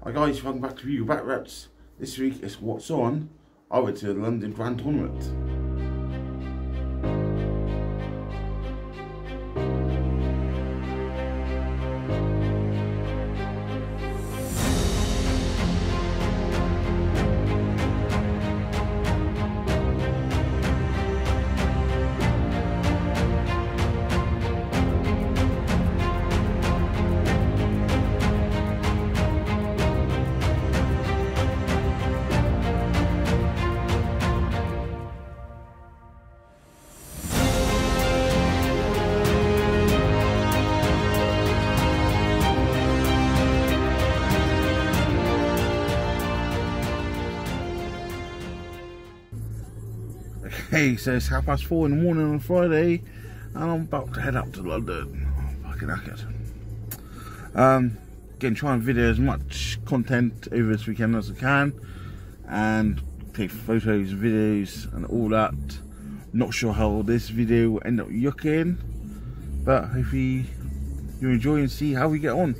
Hi guys, welcome back to Bugle Back Reps. This week is What's On. I went to the London Grand Tournament. Okay, so it's 4:30 in the morning on Friday, and I'm about to head up to London. Oh, fucking knackered. Again, try and video as much content over this weekend as I can, and take photos, videos, and all that. Not sure how this video will end up looking, but hopefully you enjoy and see how we get on.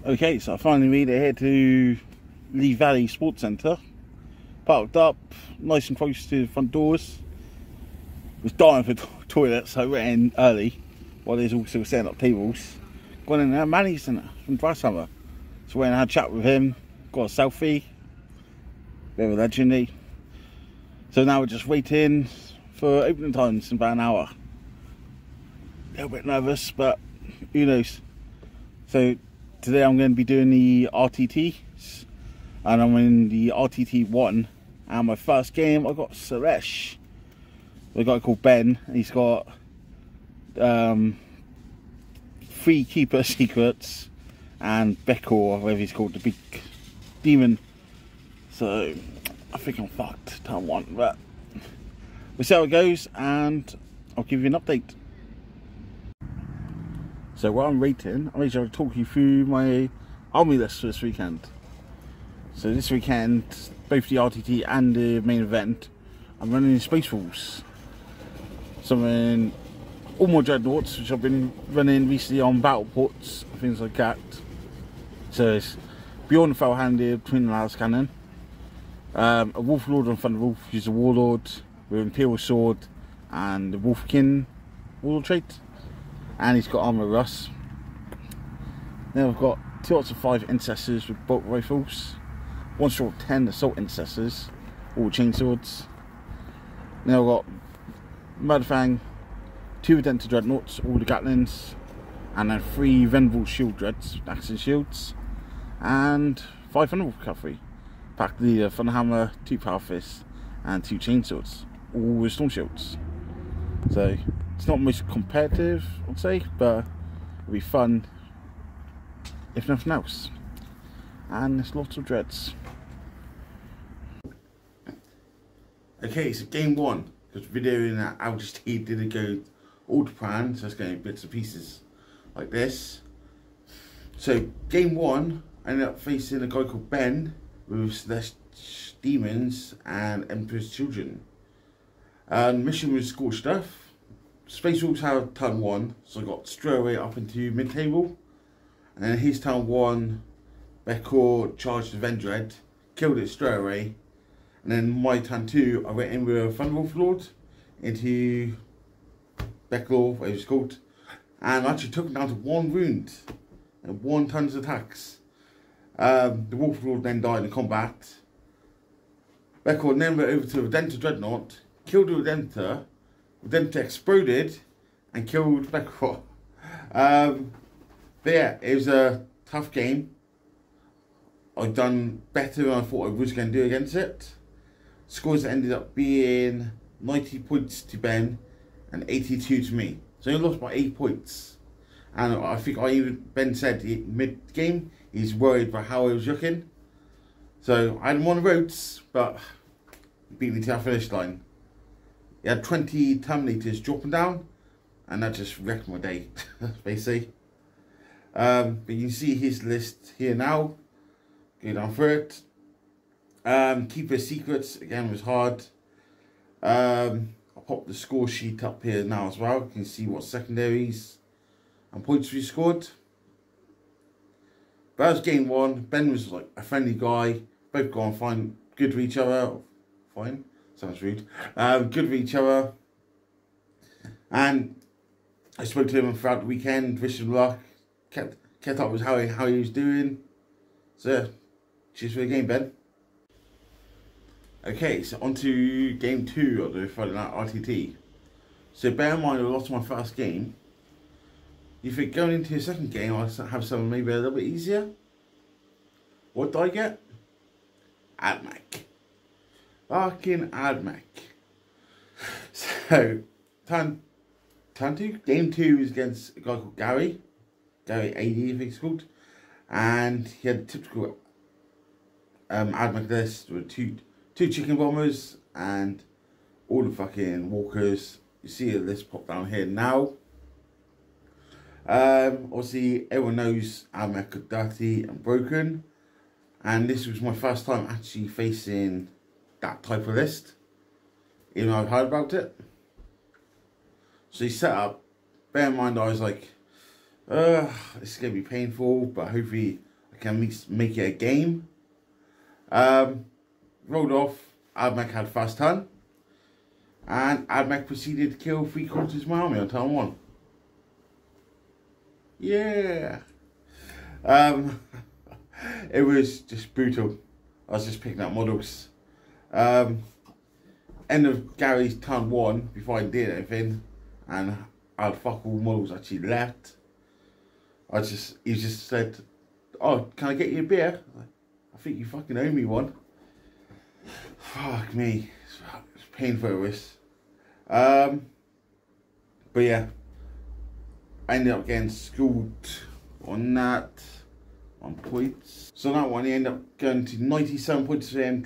Okay, so I finally made it here to Lee Valley Sports Centre. Parked up, nice and close to the front doors. Was dying for toilets, so I went in early while there's also setting up tables. Gone in there, Manny's from Grasshopper. So went and had a chat with him, got a selfie. Bit of a legend, eh? So now we're just waiting for opening times in about an hour. A little bit nervous, but who knows. So today I'm going to be doing the RTTs, and I'm in the RTT 1, and my first game I got Suresh, a guy called Ben. He's got 3 keeper secrets and Bugle, whatever he's called, the big demon. So I think I'm fucked turn 1, but we'll see how it goes and I'll give you an update. So while I'm rating, I'm going to talk you through my army list for this weekend. So this weekend, both the RTT and the main event, I'm running in Space Wolves. So I'm in all my Dreadnoughts, which I've been running recently on battle ports, things like that. So it's Beyond the Fell-Handed Twin Las Cannon, a Wolf Lord on Thunderwolf, who's a Warlord with Imperial Sword and the Wolfkin Warlord trait. And he's got armor rust. Then I've got 2 lots of 5 Intercessors with bolt rifles, 1 short of 10 assault Intercessors, all chainswords. Then I've got Murderfang, 2 Redemptor Dreadnoughts, all the Gatlings, and then 3 Venerable Shield Dreads, axes and shields, and 5 Thunderwolf Cavalry. Pack the Thunderhammer, 2 Power Fists, and 2 chainswords, all with Storm Shields. So it's not most competitive, I'd say, but it'll be fun if nothing else. And there's lots of dreads. Okay, so game 1, because videoing that I just didn't go all to plan, so it's going bits and pieces like this. So game 1, I ended up facing a guy called Ben with Celeste Demons and Emperor's Children. Mission was Scorched Earth. Space Wolves have turn 1, so I got straight away up into mid-table. And then his turn 1, Bekor charged the Vendread, killed it straight away. And then my turn 2, I went in with a Thunderwolf Lord into Bekor, whatever it's called. And I actually took him down to 1 wound and 1 tons of attacks. The Wolf Lord then died in combat. Bekor then went over to the Redemptor Dreadnought, killed the Redemptor. Redemptor exploded and killed Bekor. But yeah, it was a tough game. I've done better than I thought I was going to do against it. Scores ended up being 90 points to Ben and 82 to me. So I lost by 8 points. And I think Ben said mid-game he's worried about how I was looking. So I had him on the roads, but he beat me to our finish line. He had 20 Terminators dropping down, and that just wrecked my day, basically. But you can see his list here now. Go down through it. Keeper secrets again was hard. I'll pop the score sheet up here now as well. You can see what secondaries and points we scored. But that was game one. Ben was like a friendly guy. Both got on fine, good with each other. Fine, sounds rude. Good with each other. And I spoke to him throughout the weekend, wished him luck. Kept up with how he was doing. So yeah, cheers for the game, Ben. Okay, so on to game 2 of the Friday Night RTT. So bear in mind I lost my first game. You think going into your second game I'll have something maybe a little bit easier? What did I get? AdMac. Fucking AdMac. So, turn 2. Game 2 is against a guy called Gary. Gary AD, I think it's called. And he had a typical AdMac list with two chicken bombers and all the fucking walkers. You see the list pop down here now. Obviously, everyone knows AdMac got dirty and broken. And this was my first time actually facing that type of list. Even though I've heard about it. So he set up. Bear in mind I was like, this is going to be painful, but hopefully I can at least make it a game. Rolled off. AdMac had fast turn. And AdMac proceeded to kill 3/4 of my army on turn 1. Yeah. It was just brutal. I was just picking up models. End of Gary's turn 1 before I did anything, and I had fuck all models actually left. He just said, "Oh, can I get you a beer?" I think you fucking owe me one. Fuck me, it's painful this. But yeah, I ended up getting schooled on that. 1 point. So that one, he ended up going to 97 points for him,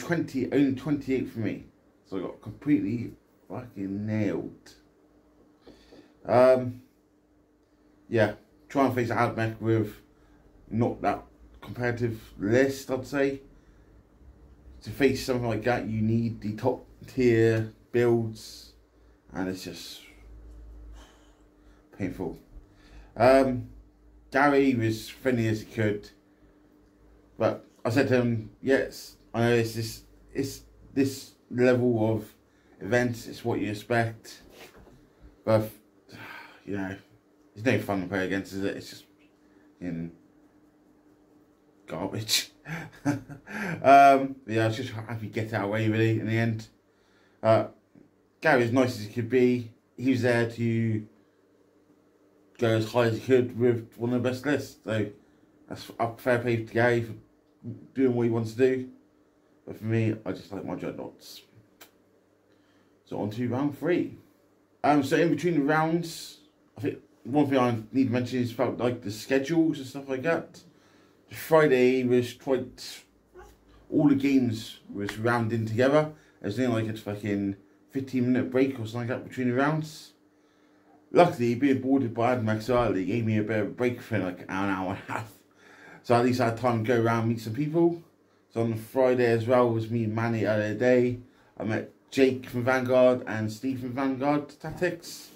only 28 for me. So I got completely fucking nailed. Yeah, try and face AdMac with not that competitive list, I'd say. To face something like that, you need the top tier builds, and it's just painful. Gary was friendly as he could. But I said to him, yes, I know it's this level of events, it's what you expect. But, you know, it's no fun to play against, is it? It's just garbage. Yeah, I was just happy to get out of the way, really, in the end. Gary, as nice as he could be, he was there to go as high as he could with one of the best lists. So, that's up fair play to Gary for doing what he wants to do. But for me, I just like my dreadnoughts. So on to round 3. So in between the rounds, I think one thing I need to mention is about like the schedules and stuff like that. Friday was quite, all the games was rounded in together. There's only like a fucking 15-minute break or something like that between the rounds. Luckily, being boarded by AdMac so early gave me a bit of a break for like an hour and a half. So at least I had time to go around and meet some people. So on Friday as well was me and Manny earlier today. I met Jake from Vanguard and Steve from Vanguard Tactics.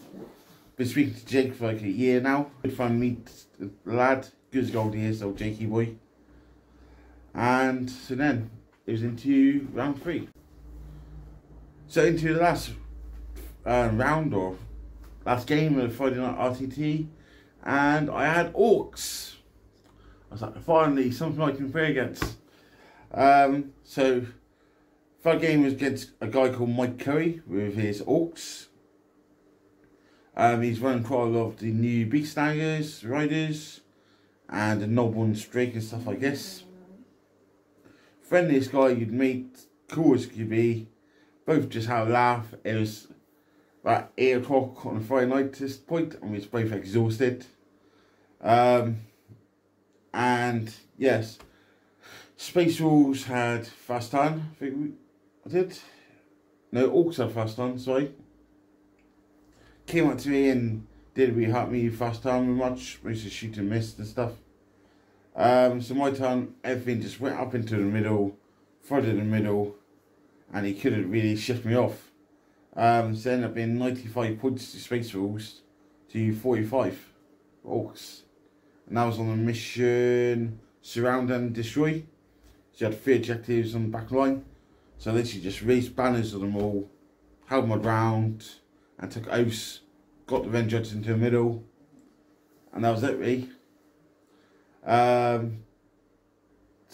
Been speaking to Jake for like a year now. Good fun to meet the lad. Good as gold he is, old Jakey boy. And so then it was into round 3. So into the last round or last game of Friday Night RTT. And I had Orcs. I was like, finally, something I can play against. So, first game was against a guy called Mike Curry with his Orcs. He's running quite a lot of the new Beast Riders, and the Noble and Drake and stuff like this. Friendliest guy you'd meet, cool as could be. Both just had a laugh. It was about 8 o'clock on a Friday night at this point, and we was both exhausted. And yes, Space Wolves had fast turn. I think I did. No, Orcs had fast turn. Sorry. Came up to me and didn't really help me fast turn much. Mostly shoot and miss and stuff. So my turn, everything just went up into the middle, flooded in the middle, and he couldn't really shift me off. So it ended up being 95 points to Space Rules to 45 orcs. And that was on the mission Surround and Destroy. So you had 3 objectives on the back line. So I literally just raised banners on them all, held my ground, and took oaths, got the Vendreads into the middle, and that was it really. So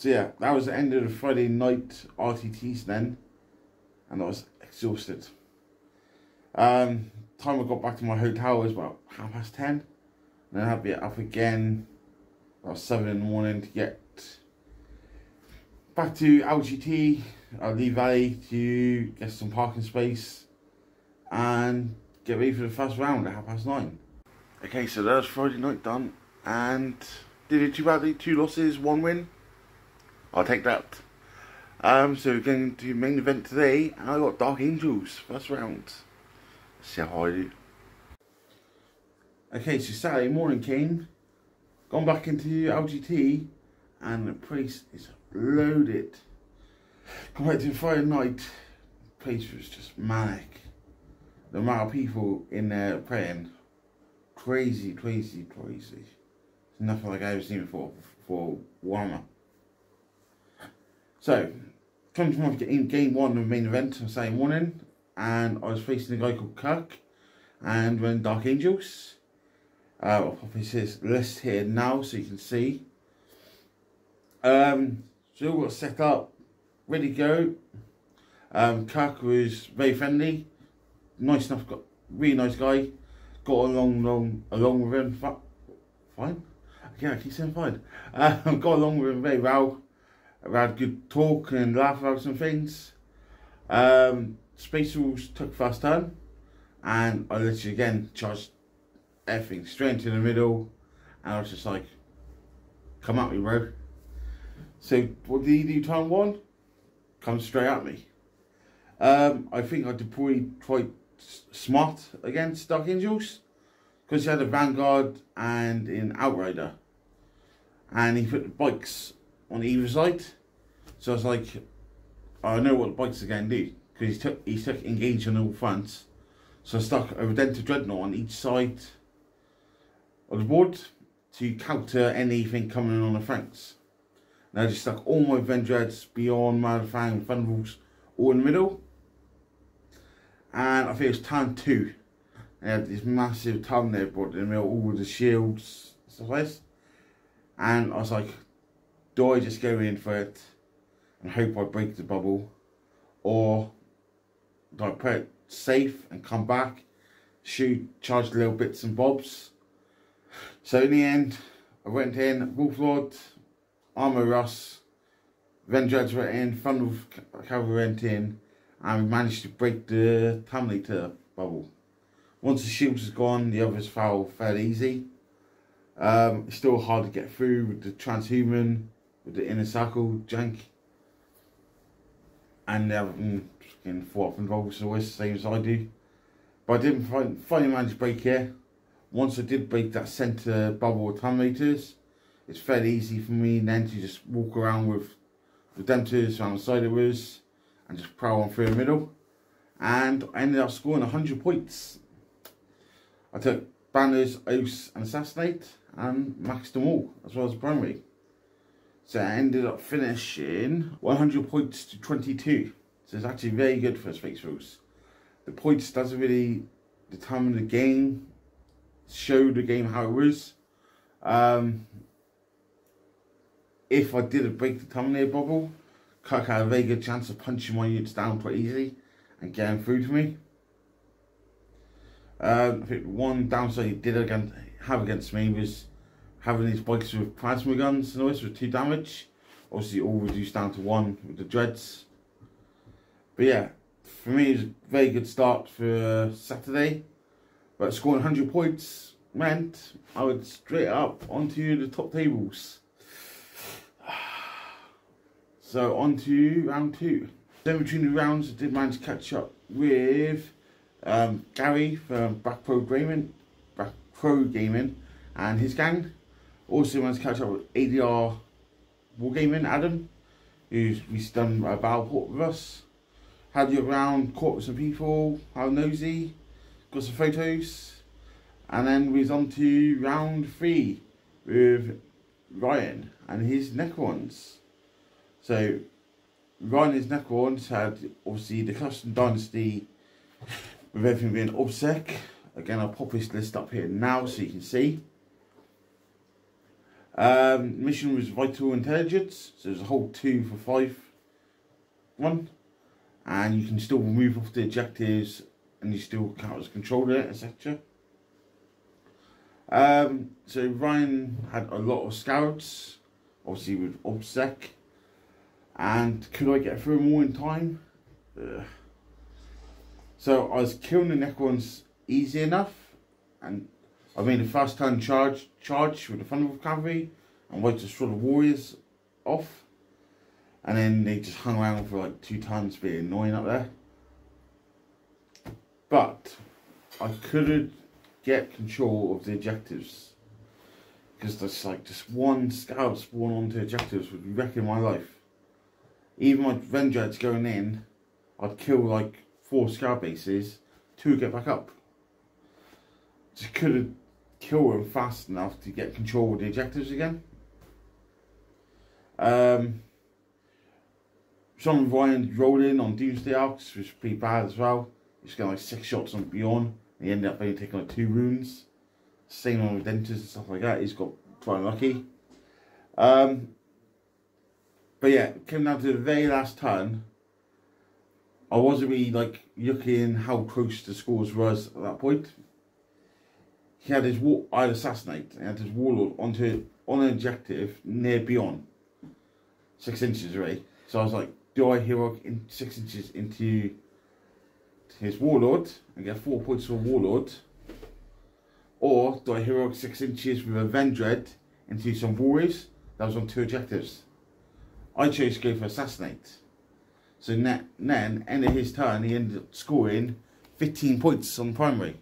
yeah, that was the end of the Friday night RTTs then, and I was exhausted. Time I got back to my hotel was about 10:30, and then I had to be up again about 7 in the morning to get back to LGT, Lee Valley, to get some parking space and get ready for the first round at 9:30. Okay, so that was Friday night done, and did it too badly. 2 losses, 1 win. I'll take that. So we're going to main event today, and I got Dark Angels first round. Let's see how I do. Okay, so Saturday morning came, gone back into LGT, and the place is loaded. Compared to Friday night, the place was just manic. The amount of people in there praying, crazy. Nothing like I've ever seen before for Warhammer. So, come to my game 1 of the main event on Saturday morning, and I was facing a guy called Kirk, and we're in Dark Angels. I'll pop his list here now so you can see. So all got set up, ready to go. Kirk was very friendly, nice enough, really nice guy. Got along with him fine. Yeah, I keep saying fine. Got along with him very well. We had good talk and laugh about some things. Space Rules took first turn, and I literally again charged everything straight into the middle, and I was just like, come at me, bro. So what did he do turn 1? Come straight at me. I think I deployed quite smart against Dark Angels, because he had a Vanguard and an Outrider, and he put the bikes on either side. So I was like, I know what the bikes are going to do, because he took engage on all fronts. So I stuck a Redemptor Dreadnought on each side of the board to counter anything coming in on the flanks. And I just stuck all my Vendreads, Beyond, Malefang, and Thunderbolts all in the middle. And I think it was turn 2. They had this massive ton there brought in the middle, all with the shields and stuff like this. And I was like, do I just go in for it and hope I break the bubble, or do I play it safe and come back, shoot, charge little bits and bobs? So in the end, I went in, Wolflord, Armour Russ, Vendreads went in, Thunder Cavalry went in, and we managed to break the Terminator bubble. Once the shields is gone, the others fell fairly easy. It's still hard to get through with the Transhuman, with the Inner Circle jank, and the other fucking 4 up involved, so it's the same as I do. But I didn't finally manage to break here. Once I did break that centre bubble with Terminators, it's fairly easy for me then to just walk around with Redemptors around the side of us and just prowl on through the middle. And I ended up scoring 100 points. I took Banners, Oaths and Assassinate and maxed them all, as well as the primary. So I ended up finishing 100 points to 22. So it's actually very good for Space Rules. The points doesn't really determine the game, show the game how it was. If I did break the Terminator bubble, Kirk had a very good chance of punching my units down quite easily and getting through to me. I think one downside he did have against me was having these bikes with plasma guns and all this with 2 damage. Obviously all reduced down to 1 with the dreads. But yeah, for me it was a very good start for Saturday. But scoring 100 points meant I would straight up onto the top tables. So on to round 2. Then between the rounds I did manage to catch up with Gary from Back Pro Gaming and his gang. Also managed to catch up with ADR Wargaming, Adam, who's done a battle port with us. Had you around, caught with some people, how nosy, got some photos. And then we was on to round 3 with Ryan and his Necrons. So Ryan and his Necrons had obviously the Custom Dynasty with everything being OBSEC. Again, I'll pop this list up here now so you can see. Mission was Vital Intelligence, so there's a whole 2 for 5 one. And you can still remove off the objectives and you still count as controller, etc. So Ryan had a lot of scouts, obviously with OBSEC. And could I get through them all in time? So I was killing the Necrons easy enough, and I made a fast turn charge with the Thunderbolt Cavalry and wiped the Sword of Warriors off. And then they just hung around for like 2 times, being annoying up there. But I couldn't get control of the objectives, because there's like just one scout spawn onto objectives would be wrecking my life. Even my Vendreads going in, I'd kill like 4 scout bases, 2 get back up. Just couldn't kill them fast enough to get control of the objectives again. Some of Ryan rolled in on Doomsday Arcs, which was pretty bad as well. He's got like 6 shots on Beyond, and he ended up only taking like 2 wounds. Same on Redentors and stuff like that. He's got quite unlucky. But yeah, it came down to the very last turn. I wasn't really like looking how close the scores was at that point. He had his I had Assassinate, and he had his Warlord on an objective near Beyond, 6 inches away. So I was like, do I heroic in 6 inches into his Warlord and get 4 points for Warlord, or do I heroic 6 inches with a Vendread into some Warriors that was on 2 objectives? I chose to go for Assassinate. So then, end of his turn, he ended up scoring 15 points on primary.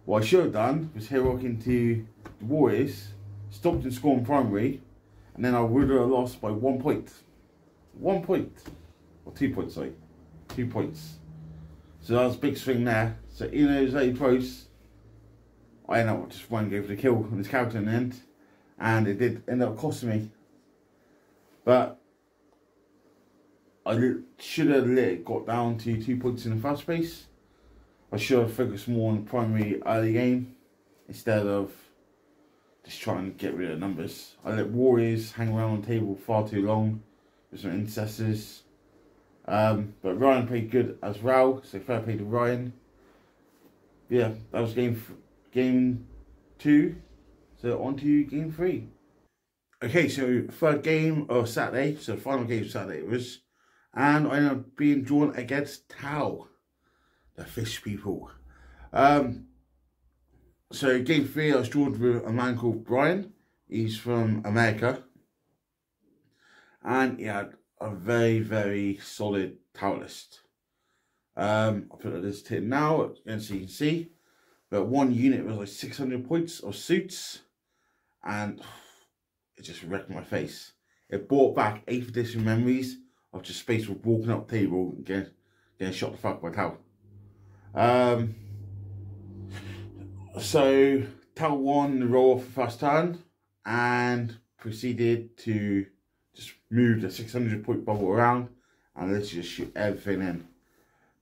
What I should have done was heroic into the Warriors, stopped and scored primary, and then I would have lost by 1 point. 1 point. Or 2 points, sorry. 2 points. So that was a big swing there. So even though it was very close, I ended up just one go for the kill on this character in the end. And it did end up costing me. But I should have got down to 2 points in the first place. I should have focused more on the primary early game instead of just trying to get rid of numbers. I let Warriors hang around on the table far too long with some Intercessors. But Ryan played good as well, so fair play to Ryan. Yeah, that was game 2. So on to game 3. Okay, so third game of Saturday, so the final game of Saturday it was, and I ended up being drawn against Tau, the fish people. So game 3 I was drawn with a man called Brian. He's from America, and he had a very, very solid Tau list. I'll put it this tin now, so you can see. But one unit was like 600 points of suits, and it just wrecked my face. It brought back 8th edition memories of just Space Wolf walking up the table and getting shot the fuck by Tau. So Tau won the roll for first turn and proceeded to just move the 600 point bubble around and let's just shoot everything in.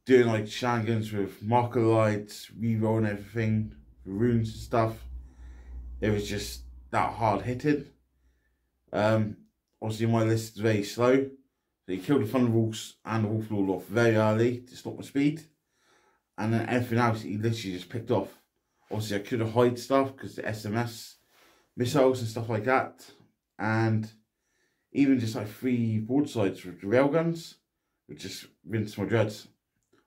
Doing like shenanigans with marker lights, re-rolling everything, runes and stuff. It was just that hard hitting. Obviously my list is very slow. So he killed the Thunderbolts and the Wolf Lord off very early to stop my speed. And then everything else he literally just picked off. Obviously I could have hide stuff because the SMS missiles and stuff like that. And even just like 3 broadsides with the railguns, which just rinsed my dreads.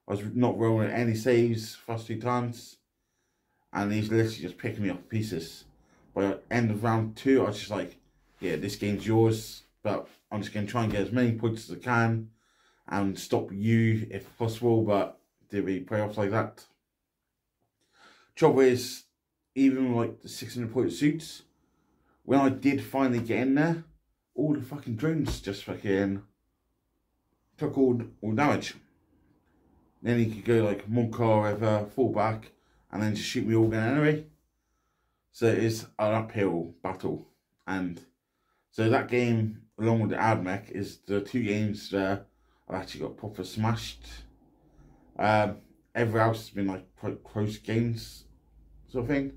I was not rolling any saves first 2 times. And he's literally just picking me off pieces. By the end of round 2, I was just like, yeah, this game's yours. But I'm just going to try and get as many points as I can. And stop you if possible. But didn't really play off like that. Trouble is, even like the 600 point suits, when I did finally get in there, all the fucking drones just fucking took all damage. Then he could go like monk or whatever, fall back, and then just shoot me all again anyway. So it's an uphill battle. And so that game, along with the AdMech, is the 2 games where I've actually got proper smashed. Everywhere else has been like quite close games, sort of thing.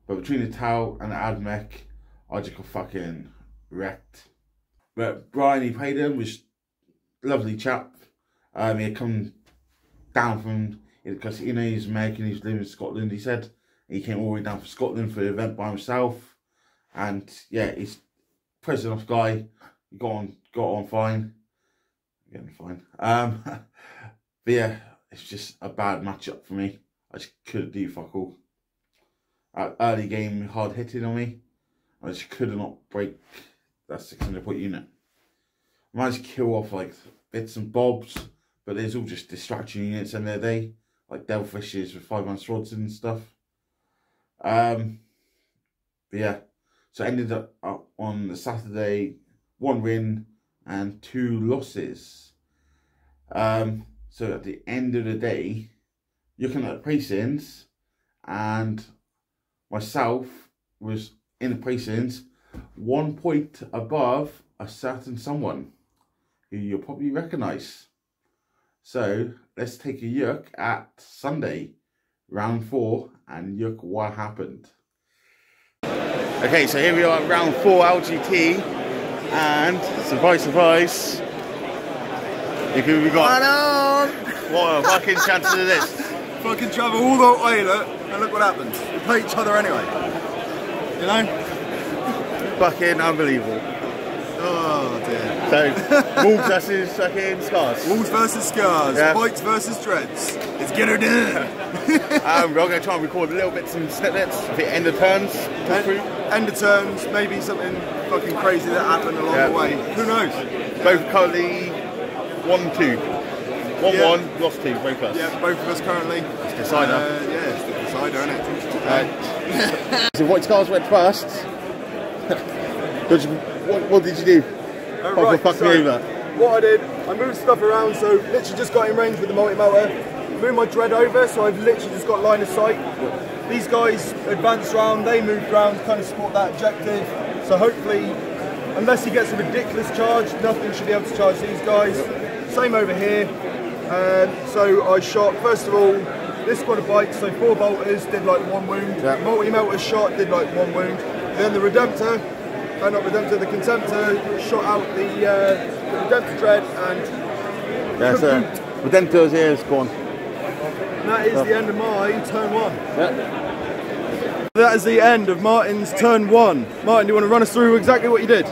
But between the Tau and the AdMech, I just got fucking wrecked. But Brian, he played him, was a lovely chap. He had come down from, because you know he's American, he's living in Scotland, he said. He came all the way down from Scotland for the event by himself. And yeah, he's a present enough guy. He got on fine. Getting fine. But yeah, it's just a bad matchup for me. I just couldn't do fuck all. Early game, hard hitting on me. I just could not break that 600 point unit. I managed to kill off like bits and bobs, but there's all just distraction units in their day, like Devilfishes with 5-man swords and stuff. But yeah, so I ended up on the Saturday, 1 win and 2 losses. So at the end of the day, looking at the placings, and myself was in the placings 1 point above a certain someone who you'll probably recognise. So let's take a look at Sunday, round 4, and look what happened. Okay, so here we are at round 4 LGT, and surprise, surprise, look who we got. What a fucking chance of this. Fucking travel all the way, look, and look what happens. We play each other anyway. You know? Fucking unbelievable. Oh dear. So, Wolves versus fucking Scars. Wolves versus Scars. Yeah. Bikes versus Dreads. Let's get her done. We're going to try and record a little bits and snippets of the end of turns. End of turns, maybe something fucking crazy that happened along the way. Who knows? Both currently 1-2. 1-1, lost 2, both of us. Yeah, both of us currently. It's the decider. Yeah, it's the decider, isn't it? So White Scars went first. What did you do? Right, so what I did, I moved stuff around, so literally just got in range with the multi-motor. Moved my dread over, so I've literally just got line of sight. These guys advanced round, they moved round to kind of support that objective. So hopefully, unless he gets a ridiculous charge, nothing should be able to charge these guys. Same over here. So I shot, first of all, this squad of bikes, so 4 bolters did like 1 wound. Multi-motor shot did like 1 wound. Then the Redemptor, not Redemptor, the Contemptor shot out the Redemptor dread and yeah, so Redemptor's here is gone. And that is the end of my turn 1. Yeah. That is the end of Martin's turn 1. Martin, do you want to run us through exactly what you did?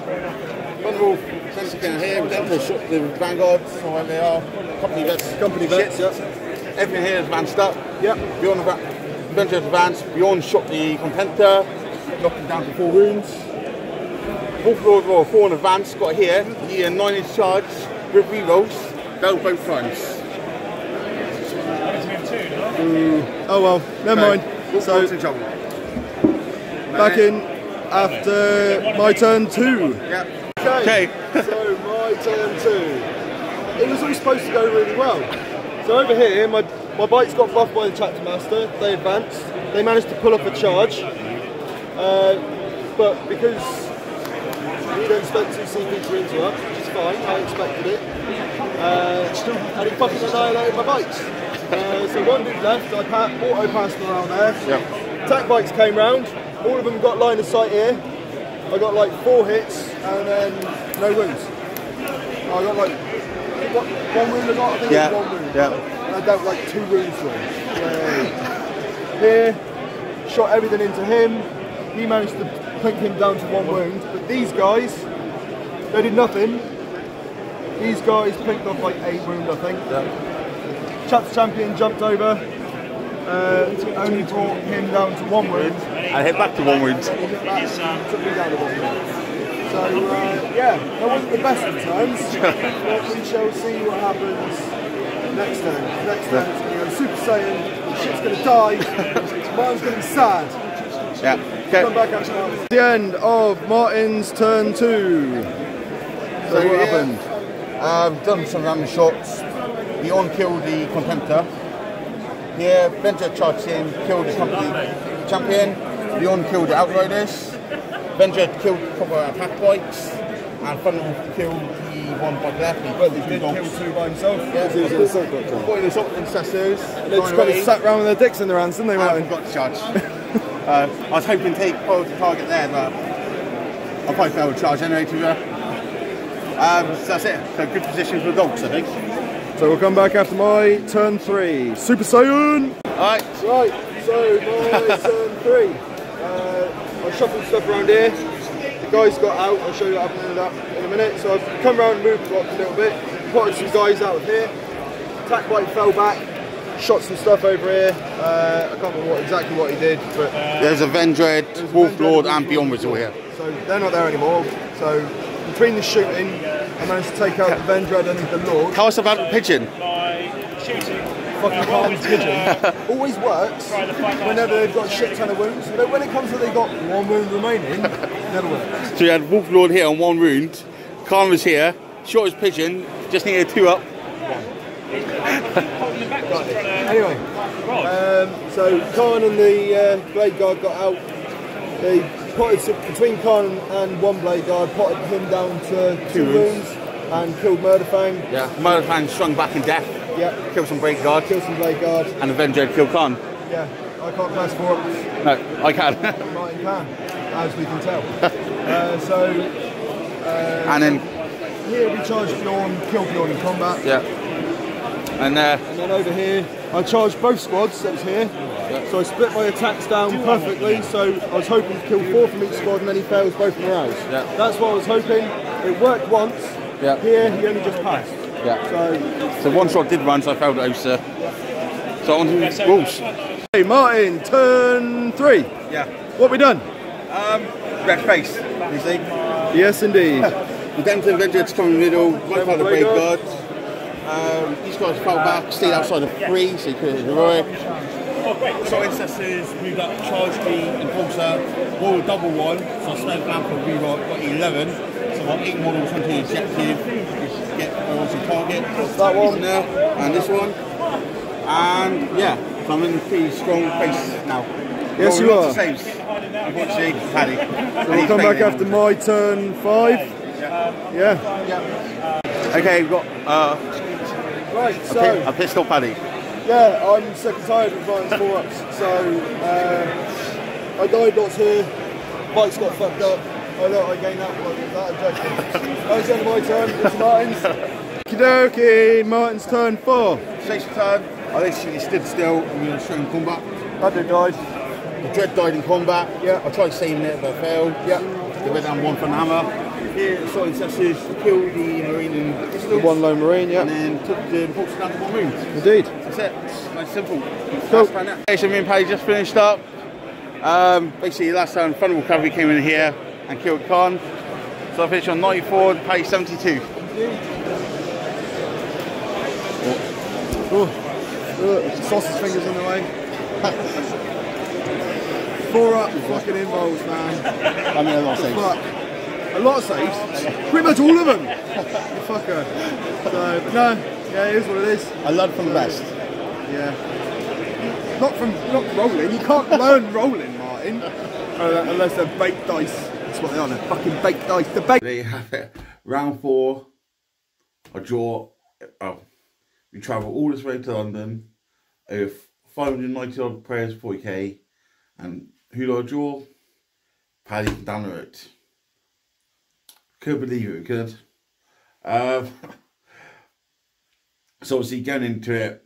Wonderful. Since again here, Redemptor shot the Vanguards, or wherever they are, company vets. Company vets, yeah. Everything here is advanced up. Yep. Beyond the Redemptor advanced, Beyond shot the Contemptor, knocked him down to 4 wounds. 4 in advance, got here, he had a 9-inch charge with rerolls, go both times. Oh well, never mind. So, in trouble. Back in after my turn 2. Yeah. Okay. So my turn 2. It was all supposed to go really well. So over here, my bikes got buffed by the Chapter Master, they advanced, they managed to pull off a charge. But because we don't expect 2 CP to interrupt, which is fine, I expected it. And he fucking annihilated my bikes. So 1 dude left, I auto-passed them around there. Yep. Attack bikes came round, all of them got line of sight here. I got like 4 hits and then no wounds. I got like 1 wound I got, I think it was 1 wound. Yeah. And I dealt like 2 wounds to him. Here, shot everything into him. He managed to plink him down to 1 wound, but these guys, they did nothing. These guys plinked off like 8 wounds, I think. Yeah. Chapter Champion jumped over, only brought him down to 1 wound. I hit back to 1 wound. Took me down to 1 wound. So yeah, that wasn't the best of times, but we shall see what happens next turn. Next turn it's going to go Super Saiyan, shit's going to die, Martin's going to be sad. Yeah. Okay. Come back after Martin. The end of Martin's turn 2. So what happened? I've done some random shots. The on killed the contemptor. Here, Venture charged in, killed the company champion. The on killed the outriders. Venture killed a couple of attack bikes. And Funnel killed the one bike left. But he did kill 2 by himself. Yeah, he was in a circle. Avoided the shot incestors. They just kind of sat around with their dicks in their hands, didn't they, Martin? I forgot to charge. I was hoping to take the target there, but I probably failed to charge anyway, to be fair. So that's it. So good position for the dogs, I think. So we'll come back after my turn 3. Super Saiyan! Alright. Right, so my turn 3. I shuffled stuff around here. The guys got out, I'll show you what happened in a minute. So I've come around and moved the block a little bit, potted some guys out of here. Attack bike fell back, shot some stuff over here. I can't remember exactly what he did, but... There's a Vendread, Wolf Lord and Beyond was all here. So they're not there anymore. So between the shooting, I managed to take out the Vendread and the Lord. Tell us about the pigeon. Fucking Carmen's pigeon always works whenever they've got a shit ton of wounds, but when it comes to they've got 1 wound remaining, never works. So you had Wolf Lord here on 1 wound, Khan was here, shot his pigeon, just needed 2 up. Anyway, so Khan and the blade guard got out. They potted between Khan and 1 blade guard, potted him down to 2 wounds and killed Murderfang. Yeah, Murderfang strung back in death. Yeah. Killed some blade guard. Killed some blade guard. And the Vendread killed Khan. Yeah, I can't pass for it. No, I can. Martin can, as we can tell. And then here we charged Bjorn, killed Bjorn in combat. Yeah. And then over here, I charged both squads that was here. Yeah. So I split my attacks down perfectly, so I was hoping to kill 4 from each squad and then he fails both in a row. Yeah. That's what I was hoping. It worked once. Yeah. Here, he only just passed. Yeah. So 1 shot did run, so I failed at Osa. So on to the rules. Hey Martin, turn 3. Yeah. What we done? Red face, you see? Yes, indeed. Redemption Venture to come in the middle, right by the brave guard. These guys fell back, stayed outside of 3, so you could have heroic. So ancestors moved up, charged the enforcer, rolled a double 1, so I spent down for reroll, got 11. So I got 8 models onto the objective, just get the target. That one there, and this one. And yeah, so I'm in a pretty strong place now. Yes, you are. Saves. Unfortunately, Paddy. So we'll come back after my turn 5. Yeah. Okay, we've got right, so a pistol Paddy. Yeah, I'm sick and tired of Ryan's 4-ups. So I died lots here. Bikes got fucked up. I know I gained that one. That objective. That was the end of my turn. It's Martin's. Okie dokie, Martin's turn 4. Station turn. I literally stood still and we were showing combat. That dude died. The Dread died in combat. Yeah. I tried saving it, but I failed. Yeah. They went down 1 for an hammer. Here, solid successes, killed the Marine and pistol. The 1 lone Marine, yeah. And then took the enforcer down to 1 wound. Indeed. That's it. It's nice, simple. Cool. Okay, so me and Paddy just finished up. Basically, last time Thunderbolt Cavalry came in here and killed Khan. So I finished on 94, Paddy 72. Sausage fingers in the way. 4-up fucking involves, man. I mean, a lot of saves. A lot of saves. Pretty much all of them. You fucker. So, but no, yeah, it is what it is. I learned from the best. Yeah. Not rolling. You can't learn rolling, Martin. Unless they're baked dice. That's what they are. They're fucking baked dice. There you have it. Round 4. I draw. Oh, we travel all this way to London. Over 590 odd prayers, 40k, and who do I draw? Paddy down the road. Could believe it, we could. So obviously going into it,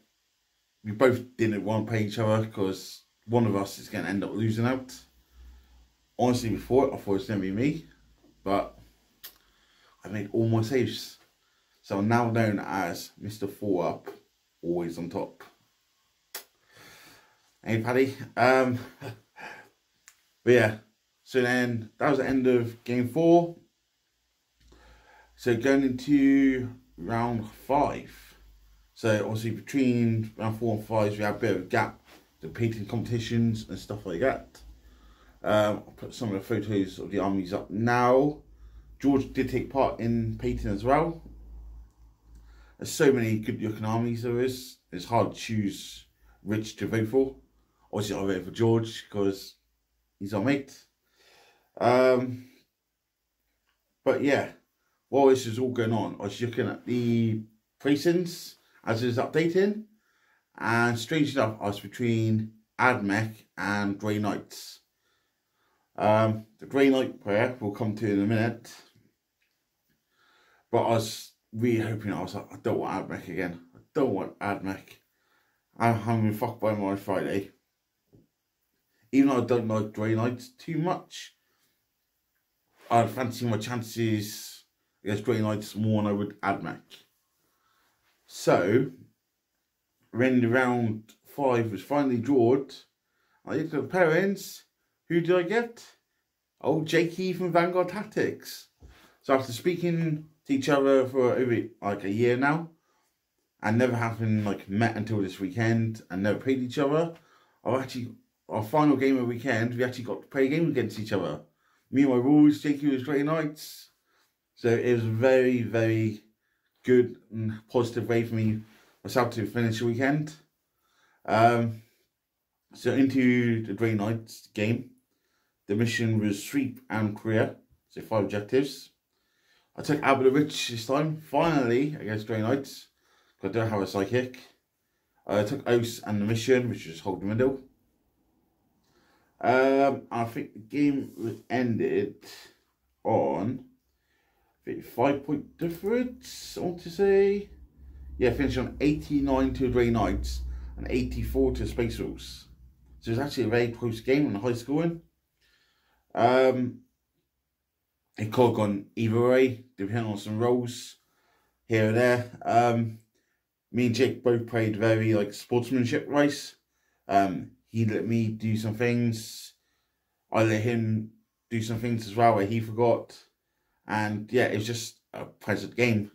we both didn't want to pay each other because one of us is going to end up losing out. Honestly, before I thought it was going to be me, but I made all my saves. So I'm now known as Mr. 4-up, always on top. Hey Paddy. But yeah, so then that was the end of game 4. So going into round 5. So obviously between round 4 and 5 we had a bit of a gap, the painting competitions and stuff like that. I'll put some of the photos of the armies up now. George did take part in painting as well. There's so many good looking armies there is. It's hard to choose which to vote for. Obviously I vote for George because he's our mate. But yeah, while this is all going on, I was looking at the placings as it was updating. And strange enough, I was between Admech and Grey Knights. The Grey Knight player we'll come to in a minute. But I was really hoping, I was like, I don't want Admech again. I don't want Admech. I'm been fucked by my Friday. Even though I don't like Grey Knights too much, I'd fancy my chances against Grey Knights more than I would Admech. So, when the round 5 was finally drawn, I looked at the parents. Who did I get? Oh, Jakey from Vanguard Tactics. So after speaking to each other for over like a year now, and never having like met until this weekend and never played each other, our final game of the weekend, we actually got to play a game against each other. Me and my rules, Jakey was Grey Knights. So it was a very, very good and positive way for myself to finish the weekend. So into the Grey Knights game. The mission was sweep and clear, so 5 objectives. I took Abbot the Rich this time, finally, against Grey Knights, because I don't have a psychic. I took Oath and the mission, which was hold the middle. I think the game was ended on 5-point difference, I want to say. Yeah, finished on 89 to Grey Knights and 84 to Space Wolves. So it was actually a very close game and high scoring. It could have gone either way, depending on some rolls here and there. Me and Jake both played very like sportsmanship race. He let me do some things. I let him do some things as well where he forgot. And yeah, it was just a pleasant game.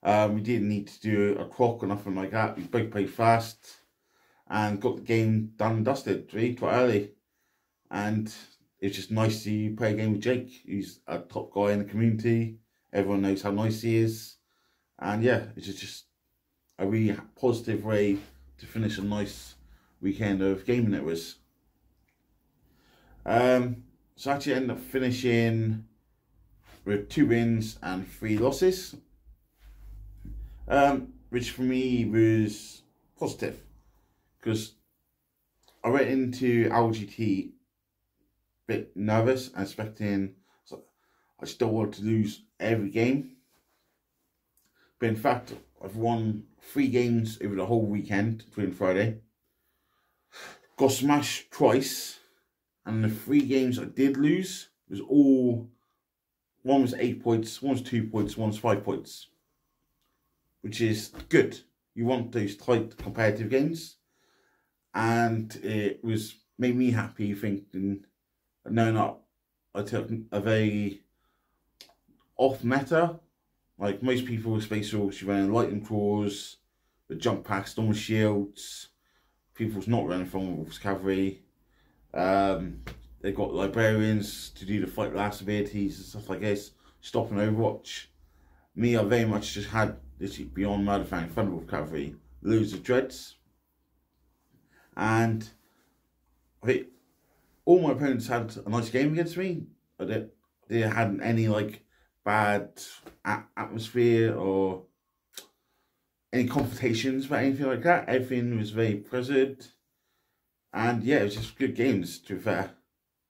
We didn't need to do a clock or nothing like that. We both played fast and got the game done and dusted really quite early. And it's just nice to play a game with Jake. He's a top guy in the community. Everyone knows how nice he is. And yeah, it's just a really positive way to finish a nice weekend of gaming it was. So I actually ended up finishing with 2 wins and 3 losses. Which for me was positive. Because I went into LGT bit nervous and expecting, so I just don't want to lose every game. But in fact, I've won 3 games over the whole weekend, including Friday. Got smashed twice, and the 3 games I did lose was all, one was 8 points, one was 2 points, one was 5 points. Which is good. You want those tight competitive games. And it made me happy thinking, no, I took a very off meta. Like most people with Space Wolves, you're running lightning claws, with jump packs, normal shields. People's not running from Wolves Cavalry. They've got librarians to do the fight last abilities and stuff like this. Stop and Overwatch. Me, I very much just had this Beyond Murderfang Thunderwolf Cavalry, loads of dreads. And I think all my opponents had a nice game against me. They hadn't any like bad atmosphere or any confrontations about anything like that. Everything was very pleasant. And yeah, it was just good games, to be fair.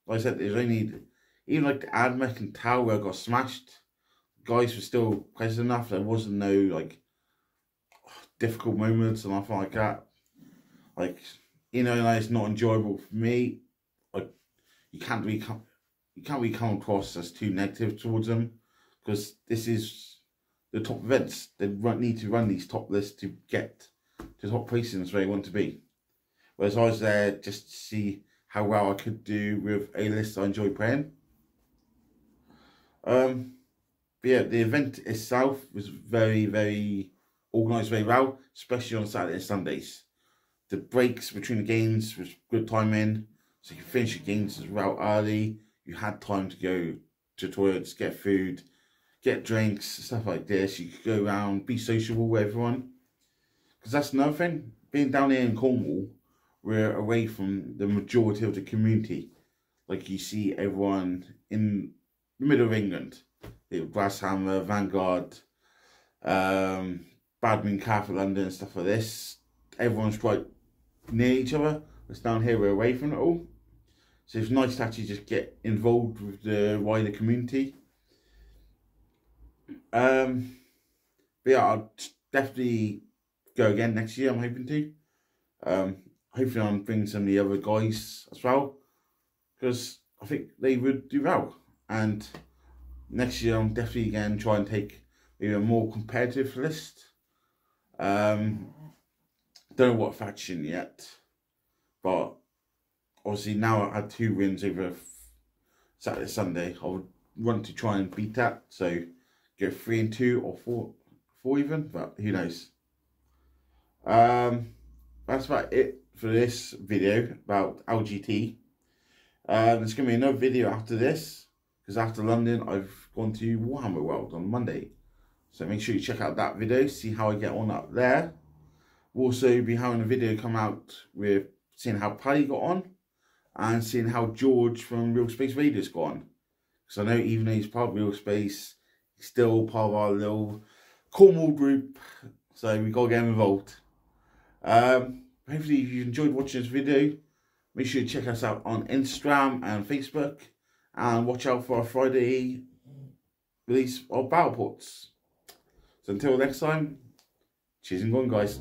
Like I said, there's only, even like the Admech and Tower got smashed. Guys were still pleasant enough. There wasn't no like difficult moments or nothing like that. Like, you know, like, it's not enjoyable for me. Like, you can't really come across as too negative towards them, because this is the top events. They need to run these top lists to get to top placings where they want to be. Whereas I was there just to see how well I could do with a list I enjoy playing. But yeah, the event itself was very, very organised very well, especially on Saturday and Sundays. The breaks between the games was good timing, So you can finish your games as well early. You had time to go to toilets, get food, get drinks, stuff like this. You could go around, be sociable with everyone. Because that's another thing. Being down here in Cornwall, we're away from the majority of the community. Like you see everyone in the middle of England. Grasshopper, Vanguard, Badminton, Cafe London, stuff like this. Everyone's right near each other. Whereas down here, we're away from it all. So it's nice to actually just get involved with the wider community. But yeah, I'll definitely go again next year, I'm hoping to. Hopefully I'll bring some of the other guys as well, because I think they would do well. And next year I'm definitely going to try and take maybe a more competitive list. Don't know what faction yet, but obviously now I had 2 wins over Saturday, Sunday. I would want to try and beat that, so go 3-2 or 4 even, but who knows. That's about it for this video about LGT. There's going to be another video after this, because after London I've gone to Warhammer World on Monday. So make sure you check out that video, see how I get on up there. We'll also be having a video come out with seeing how Paddy got on, and seeing how George from Real Space Raiders got on. Because I know even though he's part of Real Space, he's still part of our little Cornwall group, so we got to get him involved. Hopefully if you enjoyed watching this video, make sure you check us out on Instagram and Facebook, and watch out for our Friday release of Battle Ports. So until next time, cheers and go on, guys.